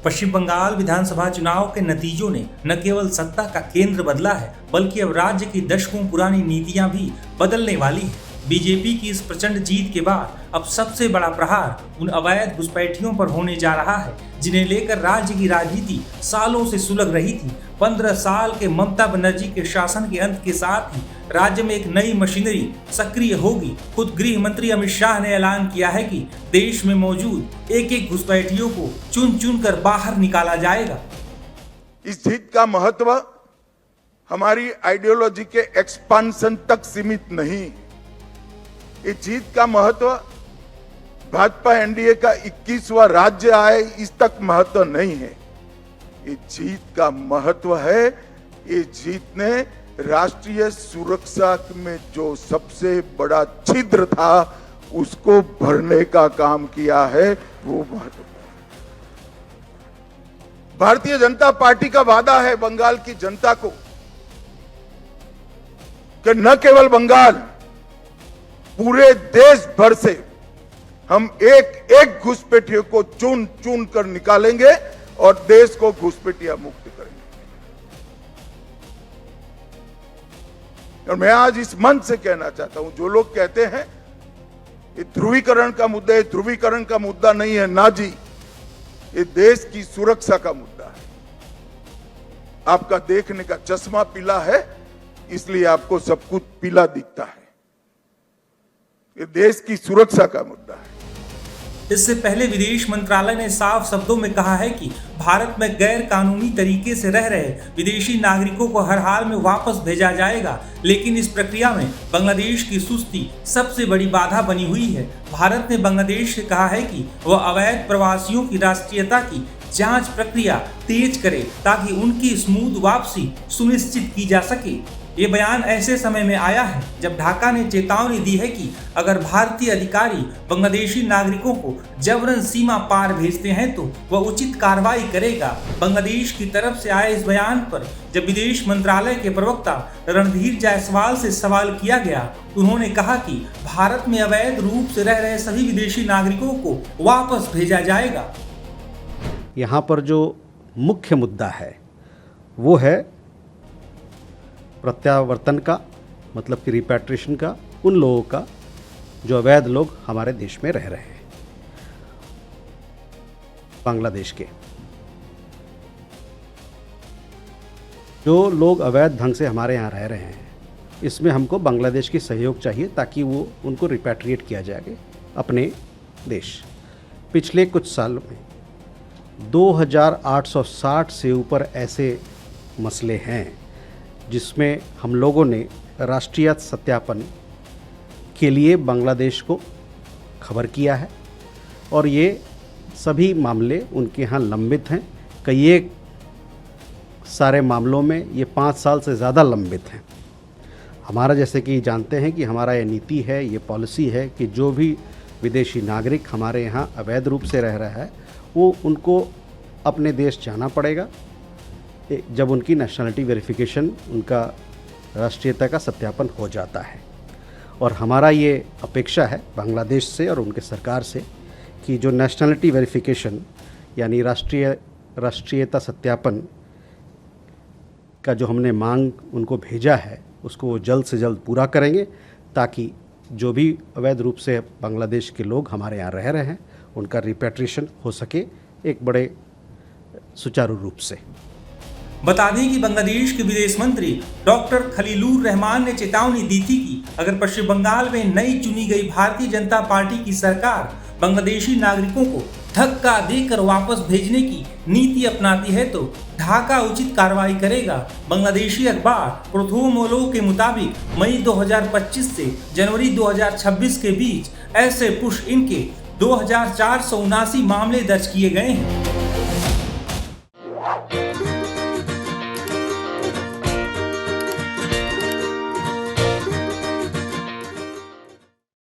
पश्चिम बंगाल विधानसभा चुनाव के नतीजों ने न केवल सत्ता का केंद्र बदला है, बल्कि अब राज्य की दशकों पुरानी नीतियां भी बदलने वाली है। बीजेपी की इस प्रचंड जीत के बाद अब सबसे बड़ा प्रहार उन अवैध घुसपैठियों पर होने जा रहा है, जिन्हें लेकर राज्य की राजनीति सालों से सुलग रही थी। 15 साल के ममता बनर्जी के शासन के अंत के साथ ही राज्य में एक नई मशीनरी सक्रिय होगी। खुद गृह मंत्री अमित शाह ने ऐलान किया है कि देश में मौजूद एक घुसपैठियों को चुन चुन कर बाहर निकाला जाएगा। इस जीत का महत्व हमारी आइडियोलॉजी के एक्सपांशन तक सीमित नहीं। इस जीत का महत्व भाजपा एनडीए का 21वां राज्य आए इस तक महत्व नहीं है। ये जीत का महत्व है, ये जीत ने राष्ट्रीय सुरक्षा में जो सबसे बड़ा छिद्र था उसको भरने का काम किया है। वो महत्व भारतीय जनता पार्टी का वादा है बंगाल की जनता को कि न केवल बंगाल, पूरे देश भर से हम एक एक घुसपैठियों को चुन चुन कर निकालेंगे और देश को घुसपैठिया मुक्त करेंगे। और मैं आज इस मंच से कहना चाहता हूं, जो लोग कहते हैं ये ध्रुवीकरण का मुद्दा है, ध्रुवीकरण का मुद्दा नहीं है ना जी, ये देश की सुरक्षा का मुद्दा है। आपका देखने का चश्मा पीला है, इसलिए आपको सब कुछ पीला दिखता है। ये देश की सुरक्षा का मुद्दा है। इससे पहले विदेश मंत्रालय ने साफ शब्दों में कहा है कि भारत में गैर कानूनी तरीके से रह रहे विदेशी नागरिकों को हर हाल में वापस भेजा जाएगा, लेकिन इस प्रक्रिया में बांग्लादेश की सुस्ती सबसे बड़ी बाधा बनी हुई है। भारत ने बांग्लादेश से कहा है कि वह अवैध प्रवासियों की राष्ट्रीयता की जांच प्रक्रिया तेज करे ताकि उनकी स्मूथ वापसी सुनिश्चित की जा सके। ये बयान ऐसे समय में आया है जब ढाका ने चेतावनी दी है कि अगर भारतीय अधिकारी बांग्लादेशी नागरिकों को जबरन सीमा पार भेजते हैं तो वह उचित कार्रवाई करेगा। बांग्लादेश की तरफ से आए इस बयान पर जब विदेश मंत्रालय के प्रवक्ता रणधीर जायसवाल से सवाल किया गया, उन्होंने कहा कि भारत में अवैध रूप से रह रहे सभी विदेशी नागरिकों को वापस भेजा जाएगा। यहाँ पर जो मुख्य मुद्दा है वो है प्रत्यावर्तन का, मतलब कि रिपैट्रिएशन का, उन लोगों का जो अवैध लोग हमारे देश में रह रहे हैं, बांग्लादेश के जो लोग अवैध ढंग से हमारे यहाँ रह रहे हैं। इसमें हमको बांग्लादेश की सहयोग चाहिए ताकि वो उनको रिपैट्रिएट किया जाए अपने देश। पिछले कुछ साल में 2860 से ऊपर ऐसे मसले हैं जिसमें हम लोगों ने राष्ट्रीय सत्यापन के लिए बांग्लादेश को खबर किया है और ये सभी मामले उनके यहाँ लंबित हैं। कई एक सारे मामलों में ये 5 साल से ज़्यादा लंबित हैं। हमारा, जैसे कि जानते हैं कि हमारा ये नीति है, ये पॉलिसी है कि जो भी विदेशी नागरिक हमारे यहाँ अवैध रूप से रह रहा है वो उनको अपने देश जाना पड़ेगा जब उनकी नेशनलिटी वेरिफिकेशन, उनका राष्ट्रीयता का सत्यापन हो जाता है। और हमारा ये अपेक्षा है बांग्लादेश से और उनके सरकार से कि जो नेशनलिटी वेरिफिकेशन यानी राष्ट्रीयता सत्यापन का जो हमने मांग उनको भेजा है उसको वो जल्द से जल्द पूरा करेंगे ताकि जो भी अवैध रूप से बांग्लादेश के लोग हमारे यहाँ रह रहे हैं उनका रिपैट्रिएशन हो सके एक बड़े सुचारू रूप से। बता दें कि बांग्लादेश के विदेश मंत्री डॉक्टर खलीलुर रहमान ने चेतावनी दी थी कि अगर पश्चिम बंगाल में नई चुनी गई भारतीय जनता पार्टी की सरकार बांग्लादेशी नागरिकों को धक्का देकर वापस भेजने की नीति अपनाती है तो ढाका उचित कार्रवाई करेगा। बांग्लादेशी अखबार प्रोथोमोलो के मुताबिक मई 2025 से जनवरी 2026 के बीच ऐसे पुश इनके 2479 मामले दर्ज किए गए हैं।